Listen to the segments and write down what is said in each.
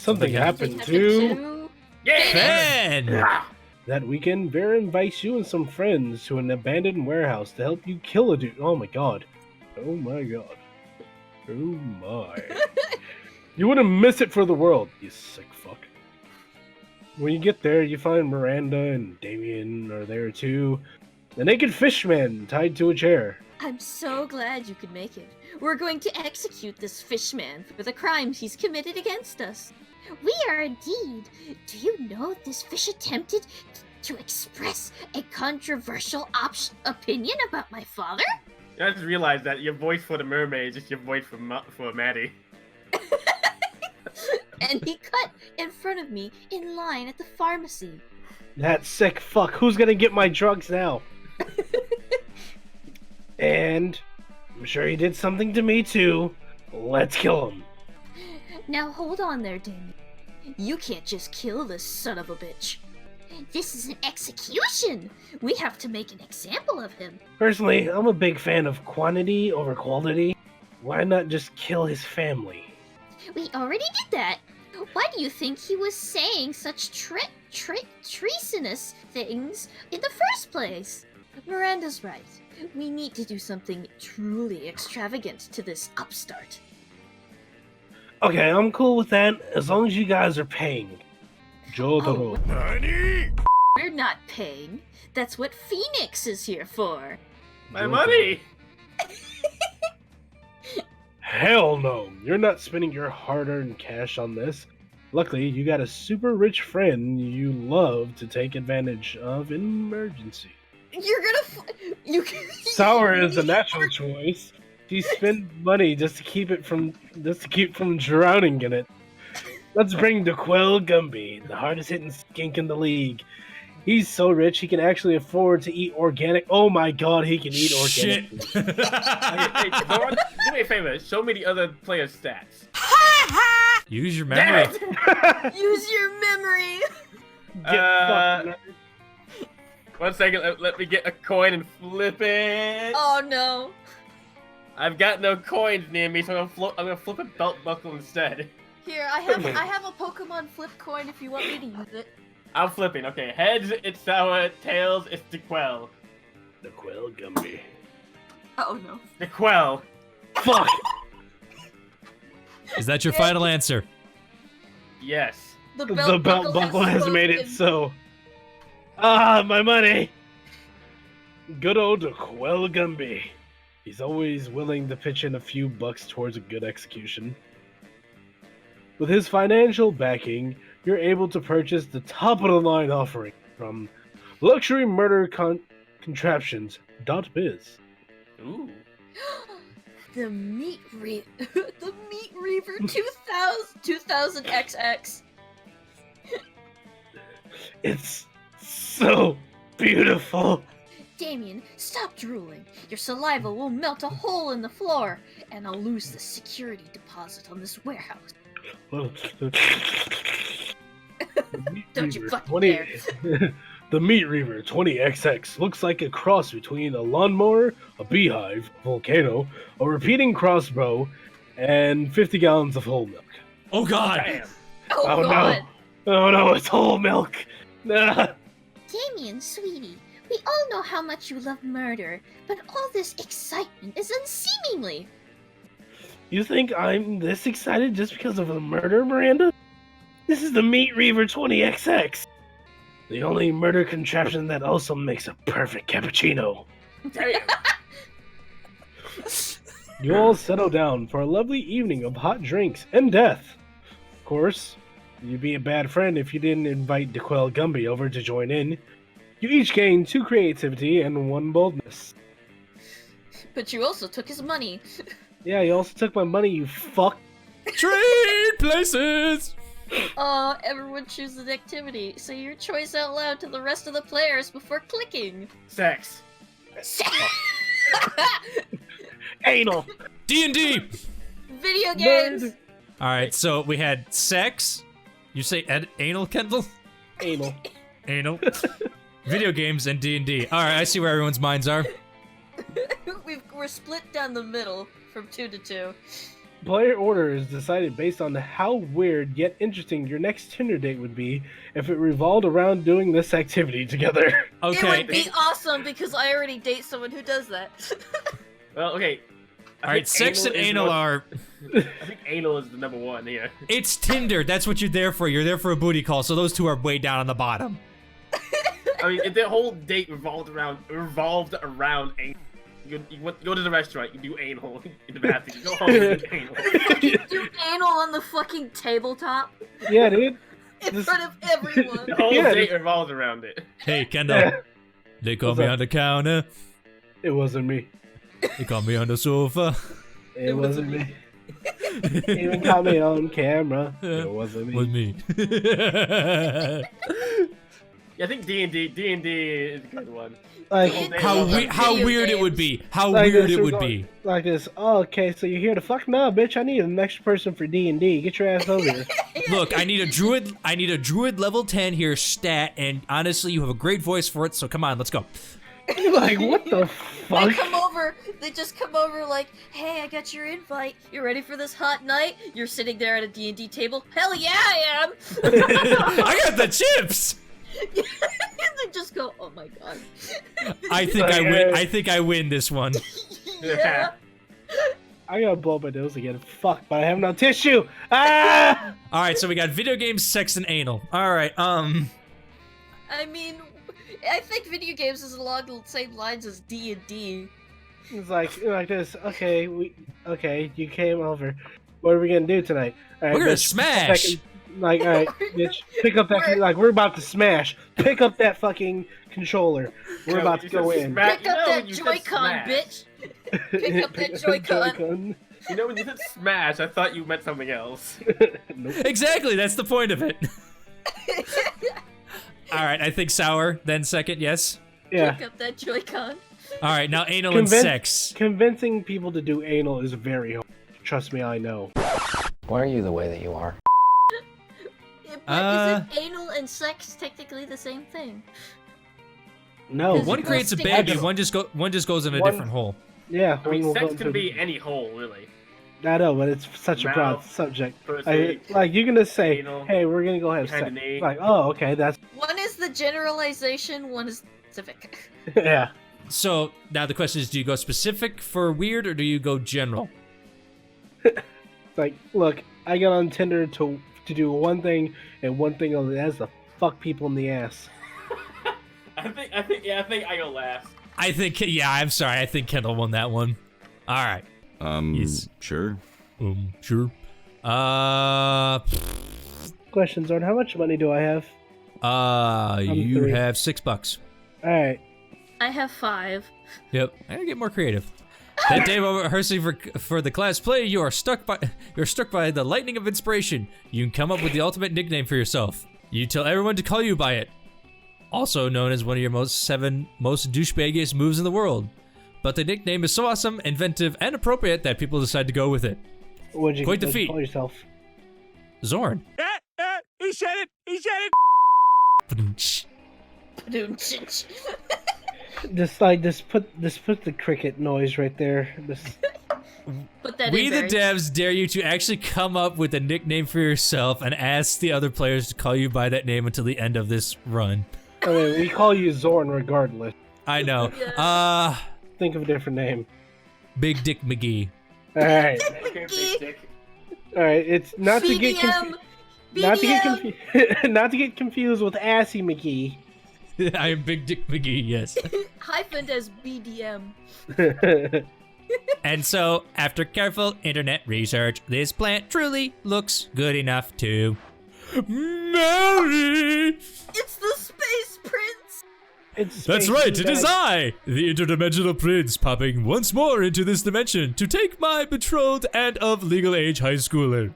Something happened to... Ben! Yeah. That weekend, Vera invites you and some friends to an abandoned warehouse to help you kill a dude. Oh my god. Oh my god. Oh my. You wouldn't miss it for the world, you sick fuck. When you get there, you find Miranda and Damien are there too. The naked fishman tied to a chair. I'm so glad you could make it. We're going to execute this fishman for the crimes he's committed against us. We are indeed. Do you know this fish attempted to express a controversial opinion about my father? I just realized that your voice for the mermaid is just your voice for Maddie. And he cut in front of me in line at the pharmacy. That sick fuck. Who's gonna get my drugs now? And I'm sure he did something to me too. Let's kill him. Now hold on there, Damien. You can't just kill this son of a bitch. This is an execution. We have to make an example of him. Personally, I'm a big fan of quantity over quality. Why not just kill his family? We already did that. Why do you think he was saying such treasonous things in the first place? Miranda's right. We need to do something truly extravagant to this upstart. Okay, I'm cool with that, as long as you guys are paying. Jotaro. We're not paying. That's what Phoenix is here for. My money! Hell no! You're not spending your hard-earned cash on this. Luckily, you got a super rich friend you love to take advantage of in emergency. You're gonna Sour is a natural choice. She spends money just to keep from drowning in it. Let's bring DeQuell Gumby, the hardest hitting skink in the league. He's so rich he can actually afford to eat organic. Oh my god, he can eat organic. Hey, Zorn, do me a favor. Show me the other player's stats. Use your memory. use your memory. Get fucked. 1 second, let me get a coin and flip it. Oh no. I've got no coins near me, so I'm gonna flip a belt buckle instead. Here, I have a Pokemon flip coin if you want me to use it. I'm flipping. Okay, heads, it's Sour. Tails, it's DeQuell. DeQuell Gumby. Oh no. DeQuell. Fuck! Is that your final answer? Yes. The The belt buckle has made it so. Ah, my money! Good old DeQuell Gumby. He's always willing to pitch in a few bucks towards a good execution. With his financial backing, you're able to purchase the top-of-the-line offering from luxurymurdercontraptions.biz. Ooh. The Meat Reaver 2000 XX. It's so beautiful. Damien, stop drooling. Your saliva will melt a hole in the floor, and I'll lose the security deposit on this warehouse. Don't you fucking dare. The Meat Reaver 20XX looks like a cross between a lawnmower, a beehive, a volcano, a repeating crossbow, and 50 gallons of whole milk. Oh god! Damn. Oh god! No. Oh no, it's whole milk! Ah. Damien, sweetie, we all know how much you love murder, but all this excitement is unseemly. You think I'm this excited just because of the murder, Miranda? This is the Meat Reaver 20XX. The only murder contraption that also makes a perfect cappuccino. Damn. You all settle down for a lovely evening of hot drinks and death. Of course, you'd be a bad friend if you didn't invite DeQuell Gumby over to join in. You each gain 2 creativity and 1 boldness. But you also took his money. Yeah, you also took my money, you fuck. Trade places! Everyone chooses activity. Say your choice out loud to the rest of the players before clicking. Sex. Anal. D&D! Video games! Nerd. Alright, so we had sex. You say anal, Kendall? Anal. Anal. Video games and D&D. Alright, I see where everyone's minds are. We're split down the middle from 2 to 2. Player order is decided based on how weird yet interesting your next Tinder date would be if it revolved around doing this activity together. Okay. It would be awesome because I already date someone who does that. Well, okay. All right, sex and anal are. I think anal is the number one here. It's Tinder. That's what you're there for. You're there for a booty call. So those two are way down on the bottom. I mean, if the whole date revolved around anal. You go to the restaurant, you do anal in the bathroom, you go home, you do anal. Do anal on the fucking tabletop Yeah, dude. in front of everyone. The whole Yeah, date revolves around it. Hey, Kendall. They call What's me up? on the counter. It wasn't me. They call me on the sofa. It wasn't me. Even caught me on camera. It wasn't me. With me. Yeah, I think D&D is a good one. Like, How Video weird it would games. be. How like weird this, it we're would going- be. like this. Oh, okay, so you're here to fuck? No, bitch. I need an extra person for D&D. Get your ass over here. Look, I need a druid level 10 here stat, and honestly, you have a great voice for it, so come on, let's go. Like, what the fuck? They just come over like, hey, I got your invite. You ready for this hot night? You're sitting there at a D&D table. Hell yeah, I am. I got the chips. And they just go, oh my god. I think I win. I think I win this one. Yeah. I gotta blow my nose again. Fuck, but I have no tissue. Ah! All right, so we got video games, sex, and anal. All right, I mean, I think video games is along the same lines as D&D. It's like this. Okay, you came over. What are we gonna do tonight? All right, we're gonna bitch, smash. second- Like, all right, bitch, pick up that. Like, we're about to smash. Pick up that fucking controller. We're about to go in. Pick up that when you said Joy-Con, smash. bitch. Pick up that Joy-Con. You know, when you said smash, I thought you meant something else. Nope. Exactly, that's the point of it. All right, I think sour, then second, yes. Yeah. Pick up that Joy-Con. All right, now anal and sex. Convincing people to do anal is very hard. Trust me, I know. Why are you the way that you are? But isn't anal and sex technically the same thing? No. Because One you creates a both baby, stink. one just goes in a One- different hole. Yeah. I mean, one will sex go can to- be any hole, really. I know, but it's such a broad Mouth, subject. pussy, Like, you're gonna say, anal, hey, we're gonna go have behind sex. the knee. Like, oh, okay, that's One is the generalization, one is specific. yeah. So now the question is, do you go specific for weird or do you go general? Like, look, I got on Tinder to do one thing and one thing only. That's to fuck people in the ass. I think I go last. I think, yeah, I'm sorry. I think Kendall won that one. All right. Yes. Sure. Sure. Question, Zorn, how much money do I have? You 3. have $6. All right. I have 5. Yep. I gotta get more creative. That day while rehearsing for the class play, you're struck by the lightning of inspiration. You can come up with the ultimate nickname for yourself. You tell everyone to call you by it. Also known as one of your 7 most douchebaggiest moves in the world. But the nickname is so awesome, inventive, and appropriate that people decide to go with it. What'd you Quite the what'd you feat. call yourself? Zorn. He said it! He said it! Just put the cricket noise right there. Just, Put that We in the there. devs dare you to actually come up with a nickname for yourself and ask the other players to call you by that name until the end of this run. I mean, we call you Zorn regardless. I know. Yeah. Think of a different name. Big Dick McGee. All right, Okay, big dick. all right. It's not to get BDM! not to get confused with Assy McGee. I am Big Dick McGee, yes. Hyphened as BDM. And so, after careful internet research, this plant truly looks good enough to marry. It's the Space Prince! It's That's space right, and it is bag. I, the interdimensional prince, popping once more into this dimension to take my betrothed and of legal age high schooler.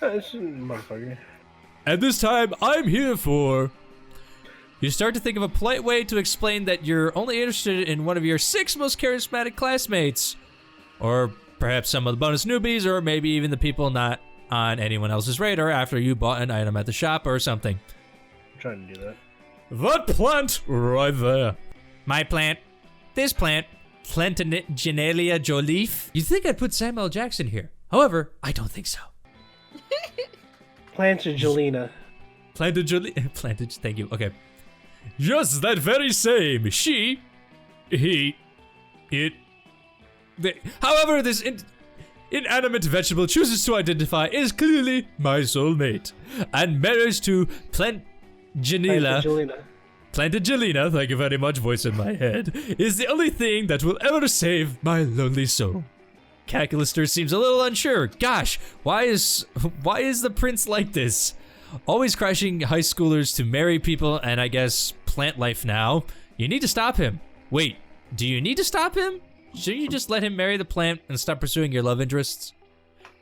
Motherfucker. And this time, I'm here for... You start to think of a polite way to explain that you're only interested in one of your 6 most charismatic classmates. Or perhaps some of the bonus newbies, or maybe even the people not on anyone else's radar after you bought an item at the shop or something. I'm trying to do that. That plant right there. My plant. This plant. Plantagenalia Joliffe. You'd think I'd put Samuel Jackson here. However, I don't think so. Plantagelina. Planted, thank you. Okay. Just that very same. She, he, it. However, this inanimate vegetable chooses to identify is clearly my soulmate. And marriage to Plantagelina. Plantagelina, thank you very much, voice in my head, is the only thing that will ever save my lonely soul. Calculister seems a little unsure. Gosh, why is the prince like this? Always crashing high schoolers to marry people and I guess plant life now. You need to stop him. Wait, do you need to stop him? Shouldn't you just let him marry the plant and stop pursuing your love interests?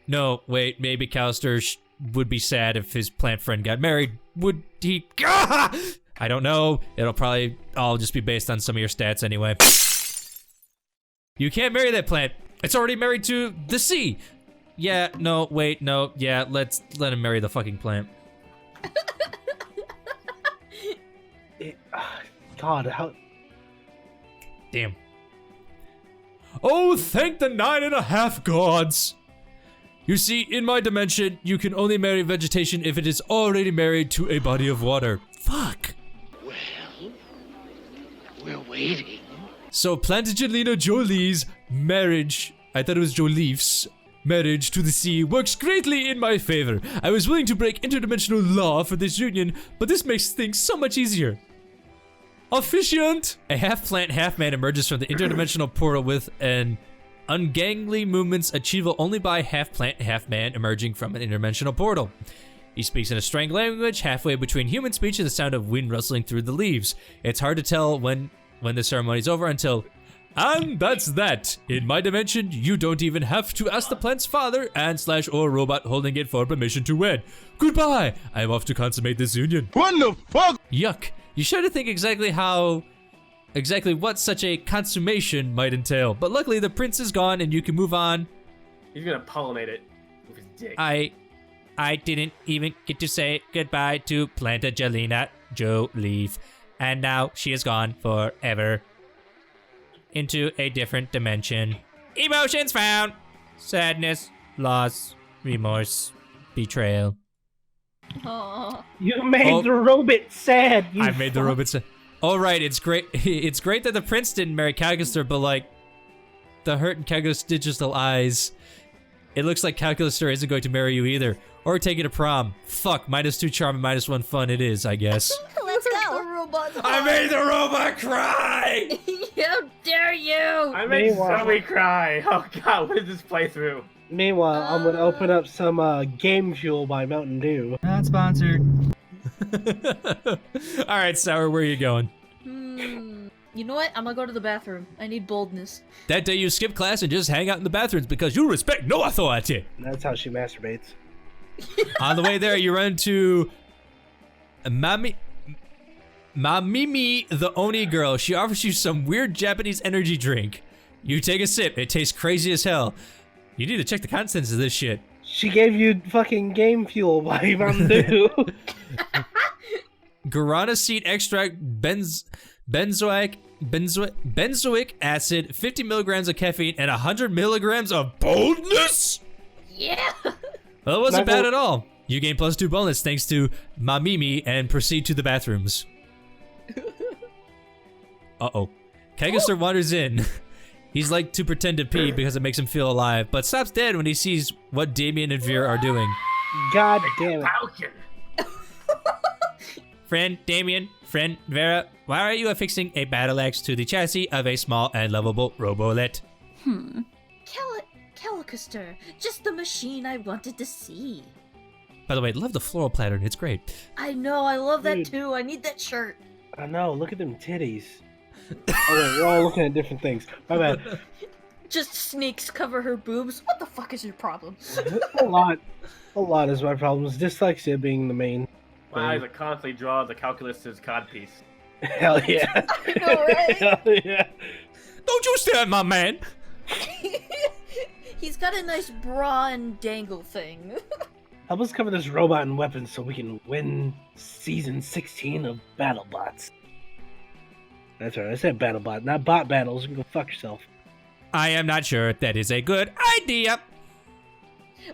No, wait, maybe Callister would be sad if his plant friend got married. Would he? I don't know. It'll probably all just be based on some of your stats anyway. You can't marry that plant. It's already married to the sea. Yeah, no, wait, no, yeah, let him marry the fucking plant. God, how... Damn. Oh, thank the 9.5 gods! You see, in my dimension, you can only marry vegetation if it is already married to a body of water. Fuck. Well, we're waiting. So Plantagelina Jolie's marriage, I thought it was Jolife's marriage to the sea, works greatly in my favor. I was willing to break interdimensional law for this union, but this makes things so much easier. Officiant! A half-plant, half-man emerges from the interdimensional portal with an ungainly movements achievable only by half-plant, half-man emerging from an interdimensional portal. He speaks in a strange language, halfway between human speech and the sound of wind rustling through the leaves. It's hard to tell when the ceremony's over until... And that's that. In my dimension, you don't even have to ask the plant's father and/or robot holding it for permission to wed. Goodbye. I'm off to consummate this union. What the fuck? Yuck. You should have think exactly what such a consummation might entail. But luckily, the prince is gone and you can move on. He's gonna pollinate it with his dick. I didn't even get to say goodbye to Plantagelina Jolie. And now she is gone forever. Into a different dimension. Emotions found. Sadness, loss, remorse, betrayal. Aw. You made the robot sad. I made the robot sad. Oh, right, it's great. It's great that the prince didn't marry Calculister, but like, the hurt in Calculister's digital eyes. It looks like Calculister isn't going to marry you either. Or take you to prom. Fuck, -2 charm and -1 fun it is, I guess. Let's go. The robot. I made the robot cry! How dare you! I made Meanwhile- Zoe cry. Oh god, what is this playthrough? Meanwhile, I'm gonna open up some Game Fuel by Mountain Dew. Not sponsored. Alright, Sour, where are you going? You know what? I'm gonna go to the bathroom. I need boldness. That day you skip class and just hang out in the bathrooms because you respect no authority. That's how she masturbates. On the way there, you run into Mamimi, the Oni girl. She offers you some weird Japanese energy drink. You take a sip. It tastes crazy as hell. You need to check the contents of this shit. She gave you fucking Game Fuel by Mountain Dew. Guarana seed extract, benzoic acid, 50 milligrams of caffeine, and 100 milligrams of boldness? Yeah! Well, it wasn't bad at all. You gain +2 bonus thanks to Mamimi and proceed to the bathrooms. Uh-oh. Kegester wanders in. He's like to pretend to pee because it makes him feel alive, but stops dead when he sees what Damien and Vera are doing. God damn it. Falcon. Friend Damien, friend Vera, why are you affixing a battle axe to the chassis of a small and lovable robolet? Calicaster, just the machine I wanted to see. By the way, love the floral pattern. It's great. I know, I love that Dude. too. I need that shirt. I know, look at them titties. Okay, we're all looking at different things. My bad. Just sneaks cover her boobs. What the fuck is your problem? A lot is my problem. Dyslexia being the main. My eyes are constantly draw the calculus' codpiece. Hell yeah. I know, right? Hell yeah. Don't you stare at my man! He's got a nice bra and dangle thing. Help us cover this robot and weapons so we can win season 16 of BattleBots. That's right, I said BattleBot, not bot battles. You can go fuck yourself. I am not sure that is a good idea.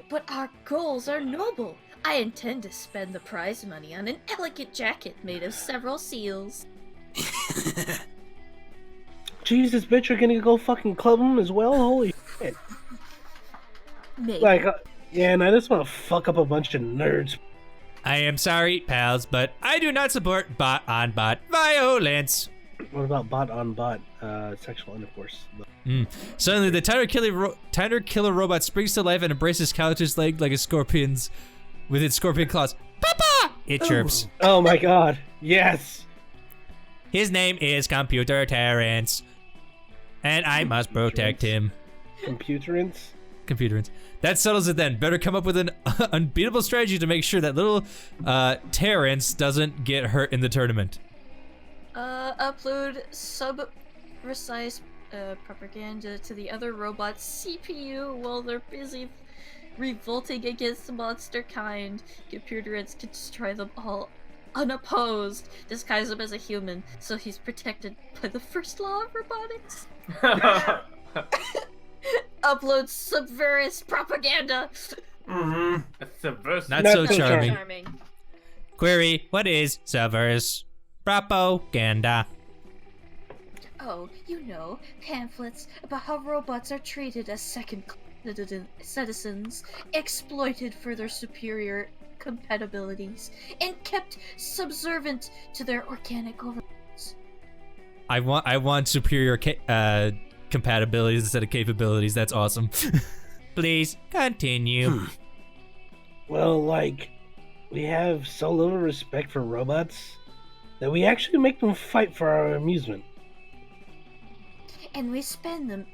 But our goals are noble. I intend to spend the prize money on an elegant jacket made of several seals. Jesus, bitch, you're gonna go fucking club them as well? Holy shit. Maybe. Like, yeah, and I just want to fuck up a bunch of nerds. I am sorry, pals, but I do not support bot-on-bot violence. What about bot on bot sexual intercourse? Suddenly, the tiner killer robot springs to life and embraces Calyx's leg like a scorpion's with its scorpion claws. Papa! It chirps. Oh my god, yes! His name is Computer Terrence, and I must protect him. Computerance? Computerance. That settles it then. Better come up with an unbeatable strategy to make sure that little Terrence doesn't get hurt in the tournament. Upload sub-precise propaganda to the other robot's CPU while they're busy revolting against the monster kind. Computerists can destroy them all unopposed. Disguise him as a human, so he's protected by the first law of robotics. Upload subversive propaganda. That's subversive. Not so charming. Query, what is subversive propaganda? Oh, you know, pamphlets about how robots are treated as second-class citizens, exploited for their superior compatibilities, and kept subservient to their organic overlords. I want superior compatibilities instead of capabilities. That's awesome. Please continue. Well, like, we have so little respect for robots that we actually make them fight for our amusement. And we send them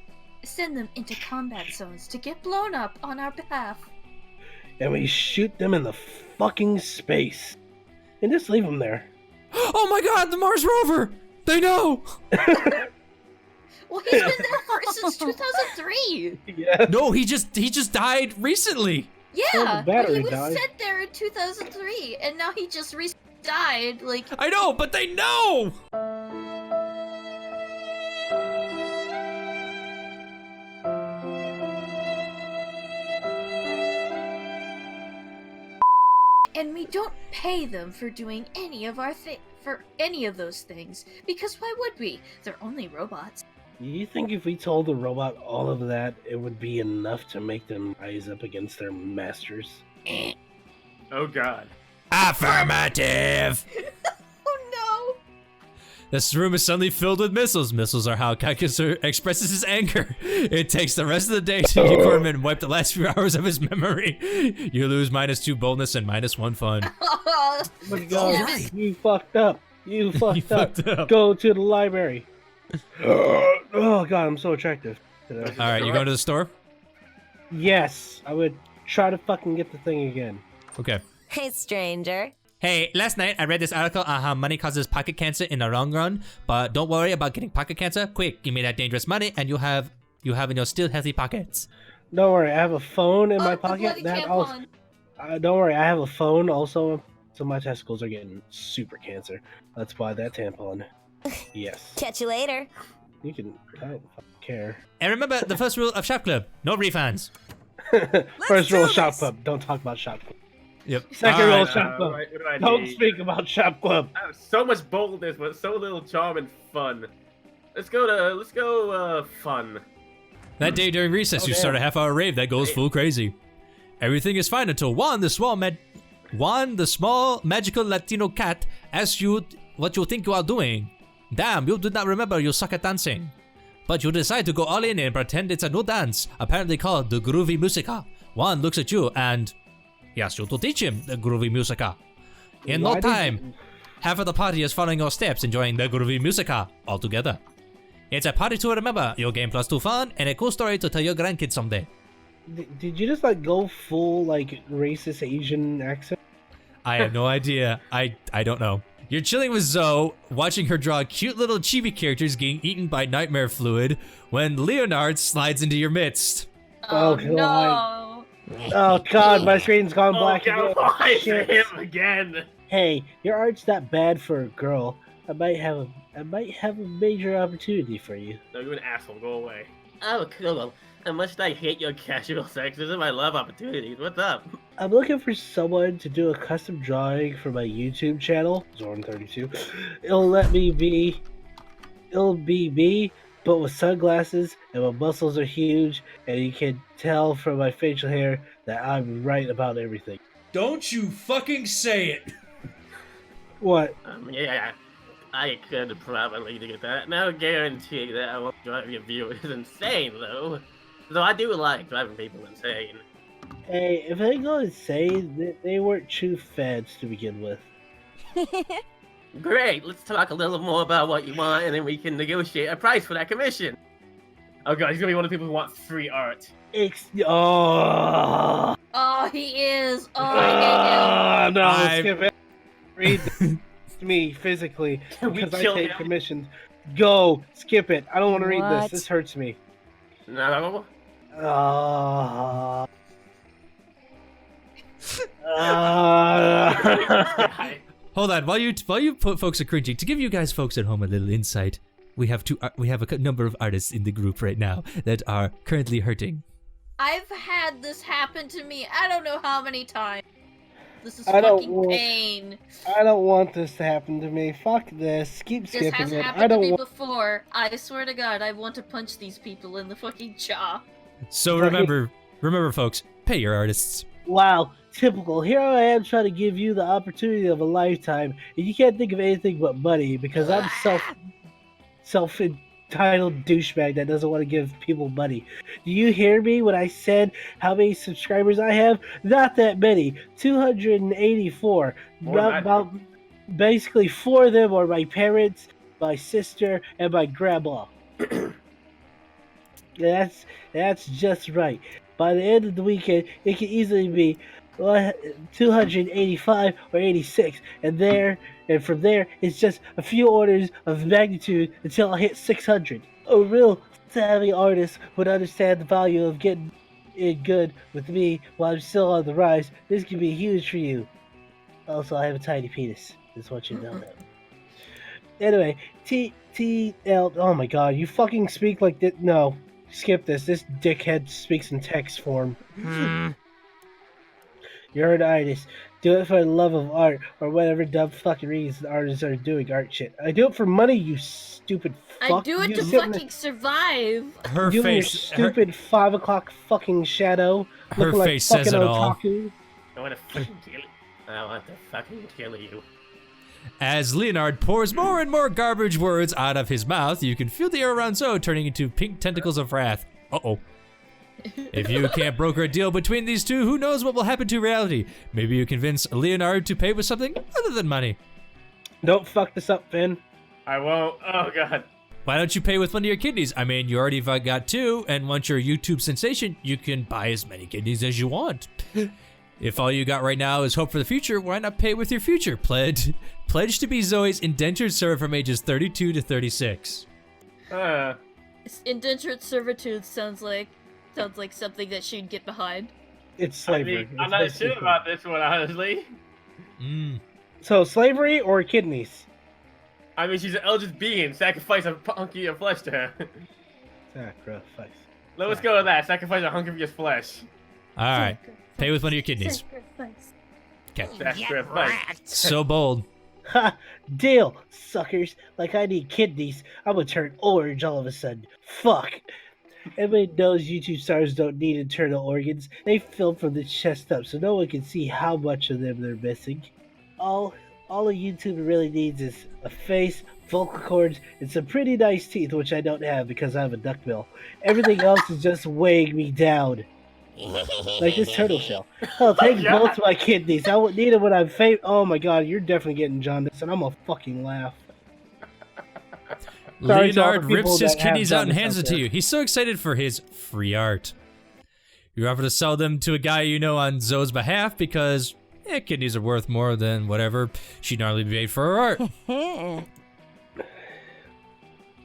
into combat zones to get blown up on our behalf. And we shoot them in the fucking space. And just leave them there. Oh my god, the Mars rover! They know! Well, he's been there since 2003! Yeah. No, he just died recently! Yeah, Oh, the but battery he was died. sent there in 2003, and now he just died, like... I know, but they know! And we don't pay them for doing any of those things, because why would we? They're only robots. You think if we told the robot all of that, it would be enough to make them rise up against their masters? Oh god. Affirmative! Oh no! This room is suddenly filled with missiles. Missiles are how Kaikus expresses his anger. It takes the rest of the day to Unicorn and wipe the last few hours of his memory. You lose -2 boldness and -1 fun. Oh, But God, you fucked up. You fucked up. fucked up. Go to the library. Oh god, I'm so attractive today. Alright, you going to the store? Yes, I would try to fucking get the thing again. Okay. Hey, stranger. Hey, last night I read this article on how money causes pocket cancer in the long run, but don't worry about getting pocket cancer. Quick, give me that dangerous money and you have in your still healthy pockets. Don't worry, I have a phone in my the pocket. bloody That tampon. also. Don't worry, I have a phone also. So my testicles are getting super cancer. Let's buy that tampon. Yes. Catch you later. You can. I don't fucking care. And remember the first rule of Shop Club, no refunds. First do rule of Shop this. Club. Don't talk about Shop Club. Yep. Second All rule right. of Shop Club. What do I Don't need? speak about Shop Club. I have so much boldness, but so little charm and fun. Let's go fun. That day during recess, Oh, you damn. start a half-hour rave that goes full crazy. Everything is fine until Juan, the small magical Latino cat, asks you what you think you are doing. Damn, you do not remember you suck at dancing. But you decide to go all in and pretend it's a new dance, apparently called the Groovy Musica. Juan looks at you and he asks you to teach him the Groovy Musica. In no Why did- time, half of the party is following your steps, enjoying the Groovy Musica all together. It's a party to remember, your game plus 2 fun, and a cool story to tell your grandkids someday. Did you just like go full like racist Asian accent? I have no idea. I don't know. You're chilling with Zoe, watching her draw cute little chibi characters getting eaten by nightmare fluid, when Leonard slides into your midst. Oh, Oh, no! Oh god, my screen's gone Oh black god, again. why Shit. him again? Hey, your art's that bad for a girl. I might have a major opportunity for you. No, you're an asshole. Go away. Oh, cool. How much did I hate your casual sexism? I love opportunities. What's up? I'm looking for someone to do a custom drawing for my YouTube channel, Zorn32. It'll be me, but with sunglasses, and my muscles are huge, and you can tell from my facial hair that I'm right about everything. Don't you fucking say it! What? Yeah, I could probably do that. No guarantee that I won't drive your viewers insane, though. Though I do like driving people insane. Hey, if they go insane, they weren't true fans to begin with. Great, let's talk a little more about what you want, and then we can negotiate a price for that commission. Oh god, he's gonna be one of the people who want free art. Oh, Oh, he is. Oh, I hate him. no, skip it. Read me physically Can we because I kill take him? commissions. Go, skip it. I don't want to read What? this. This hurts me. No. Hold on, while you folks are cringing, to give you guys folks at home a little insight, we have a number of artists in the group right now that are currently hurting. I've had this happen to me I don't know how many times. This is I don't fucking want- pain. I don't want this to happen to me. Fuck this. Keep This skipping has it. I happened to don't me want. before. I swear to God, I want to punch these people in the fucking jaw. So Right. remember folks, pay your artists. Wow, typical. Here I am trying to give you the opportunity of a lifetime, and you can't think of anything but money because I'm self-entitled douchebag that doesn't want to give people money. Do you hear me when I said how many subscribers I have? Not that many. 284. About basically 4 of them are my parents, my sister, and my grandma. That's just right. By the end of the weekend, it can easily be 285 or 86, and from there, it's just a few orders of magnitude until I hit 600. A real savvy artist would understand the value of getting it good with me while I'm still on the rise. This can be huge for you. Also, I have a tiny penis. Just want you to know that. Anyway, TL. Oh my god, you fucking speak like this. No. Skip this. This dickhead speaks in text form. You're an artist. Do it for the love of art, or whatever dumb fucking reasons artists are doing art shit. I do it for money, you stupid fuck. I do it You to sitting fucking survive. Her you and your face, stupid 5 o'clock fucking shadow. her looking like face says fucking it all. otaku. I want to fucking kill you. I want to fucking kill you. As Leonard pours more and more garbage words out of his mouth, you can feel the air around Zoe turning into pink tentacles of wrath. Uh-oh. If you can't broker a deal between these two, who knows what will happen to reality? Maybe you convince Leonard to pay with something other than money. Don't fuck this up, Finn. I won't. Oh god. Why don't you pay with one of your kidneys? I mean, you already got 2, and once you're a YouTube sensation, you can buy as many kidneys as you want. If all you got right now is hope for the future, why not pay with your future? Pledge to be Zoe's indentured servant from ages 32 to 36. Indentured servitude sounds like something that she'd get behind. It's I slavery. mean, I'm It's not basically sure about this one, honestly. So, slavery or kidneys? I mean, she's an eldest being. Sacrifice a hunky of flesh to her. Sacrifice. Let's go with that. Sacrifice a hunk of your flesh. All right, pay with one of your kidneys. Sacrifice. Okay, Sacrifice. so bold. Ha! Deal, suckers. Like I need kidneys. I'm gonna turn orange all of a sudden. Fuck. Everybody knows YouTube stars don't need internal organs. They film from the chest up, so no one can see how much of them they're missing. All a YouTuber really needs is a face, vocal cords, and some pretty nice teeth, which I don't have because I have a duckbill. Everything else is just weighing me down. Like this turtle shell. Hell, take both my kidneys. I won't need them when I'm famous. Oh my god, you're definitely getting jaundice, and I'm gonna fucking laugh. Sorry to all the Leonard people rips his that have kidneys out and jaundice hands out it to there. you. He's so excited for his free art. You offer to sell them to a guy you know on Zoe's behalf because kidneys are worth more than whatever she'd normally be paid for her art.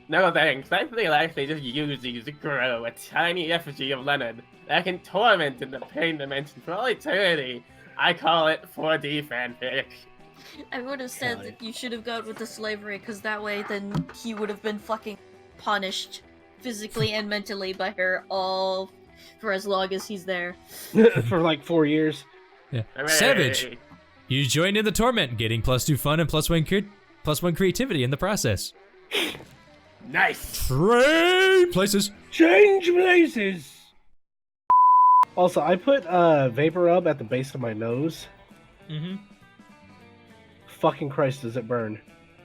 No thanks. I feel like they just use these to grow a tiny effigy of Leonard that can torment in the pain dimension for all eternity. I call it 4D fanfic. I would have said that you should have gone with the slavery, because that way then he would have been fucking punished. physically and mentally by her all for as long as he's there. For like 4 years. Yeah. Hooray. Savage, you join in the torment, getting +2 fun and +1 creativity in the process. Nice. Trade places. Change places! Also, I put vapor rub at the base of my nose. Mm-hmm. Fucking Christ, does it burn?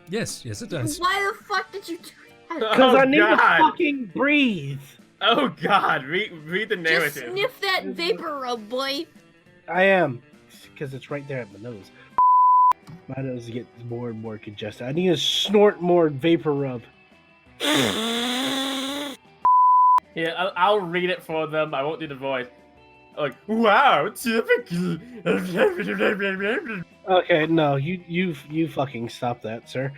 Yes, it does. Why the fuck did you do that? Because Oh, I need God. to fucking breathe. Oh God, read the Just narrative. sniff that vapor rub, boy. I am. Because it's right there at my nose. My nose gets more and more congested. I need to snort more vapor rub. Yeah, I'll read it for them. I won't do the voice. Like, wow, typical. Okay, no, you fucking stop that, sir.